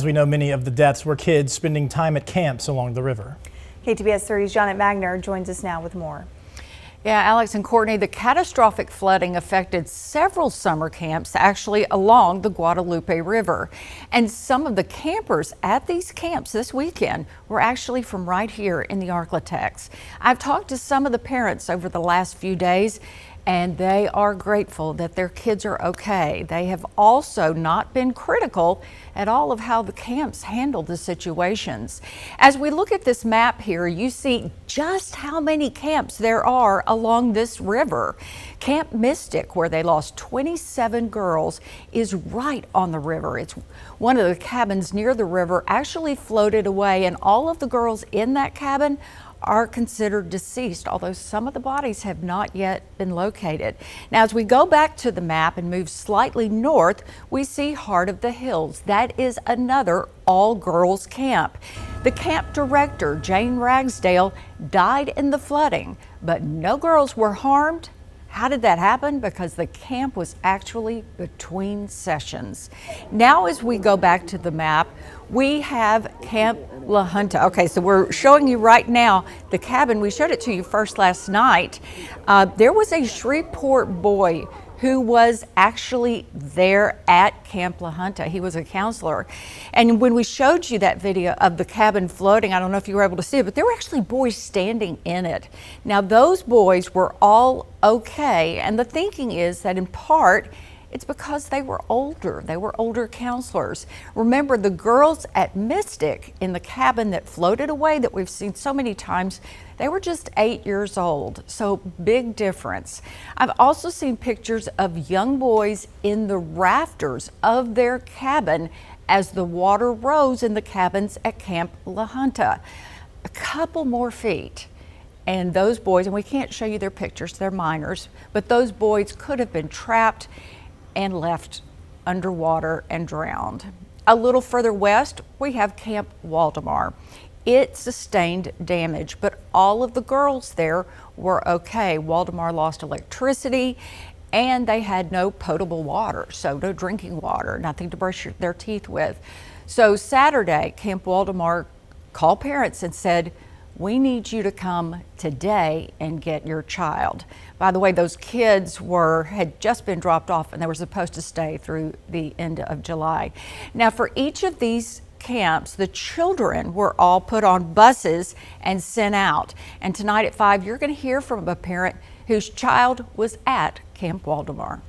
we know, many of the deaths were kids spending time at camps along the river. KTBS 30's Janet Magner joins us now with more. Yeah, Alex and Courtney, the catastrophic flooding affected several summer camps actually along the Guadalupe River. And some of the campers at these camps this weekend were actually from right here in the Arklatex. I've talked to some of the parents over the last few days, and they are grateful that their kids are okay. They have also not been critical at all of how the camps handled the situations. As we look at this map here, you see just how many camps there are along this river. Camp Mystic, where they lost 27 girls, is right on the river. It's one of the cabins near the river actually floated away, and all of the girls in that cabin are considered deceased, although some of the bodies have not yet been located. Now, as we go back to the map and move slightly north, we see Heart of the Hills. That is another all-girls camp. The camp director, Jane Ragsdale, died in the flooding, but no girls were harmed. How did that happen? Because the camp was actually between sessions. Now, as we go back to the map, we have Camp La Junta. Okay, so we're showing you right now the cabin. We showed it to you first last night. There was a Shreveport boy who was actually there at Camp La Junta. He was a counselor. And when we showed you that video of the cabin floating, I don't know if you were able to see it, but there were actually boys standing in it. Now, those boys were all okay. And the thinking is that in part, it's because they were older. They were older counselors. Remember, the girls at Mystic in the cabin that floated away that we've seen so many times, they were just 8 years old, so big difference. I've also seen pictures of young boys in the rafters of their cabin as the water rose in the cabins at Camp La Junta. A couple more feet. And those boys, and we can't show you their pictures, they're minors, but those boys could have been trapped and left underwater and drowned. A little further west, we have Camp Waldemar. It sustained damage, but all of the girls there were okay. Waldemar lost electricity and they had no potable water, so no drinking water, nothing to brush their teeth with. So Saturday, Camp Waldemar called parents and said, "We need you to come today and get your child." By the way, those kids had just been dropped off and they were supposed to stay through the end of July. Now, for each of these camps, the children were all put on buses and sent out. And tonight at 5, you're going to hear from a parent whose child was at Camp Waldemar.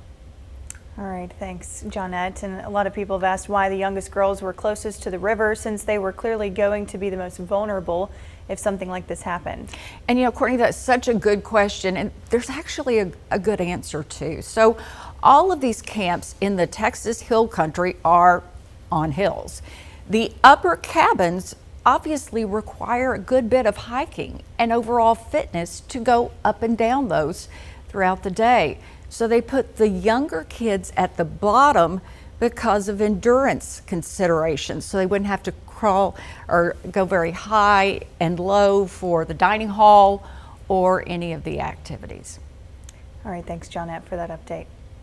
All right, thanks, Johnette. And a lot of people have asked why the youngest girls were closest to the river, since they were clearly going to be the most vulnerable if something like this happened. And you know, Courtney, that's such a good question, and there's actually a good answer too. So all of these camps in the Texas Hill Country are on hills. The upper cabins obviously require a good bit of hiking and overall fitness to go up and down those throughout the day. So they put the younger kids at the bottom because of endurance considerations, so they wouldn't have to crawl or go very high and low for the dining hall or any of the activities. All right, thanks, Johnette, for that update.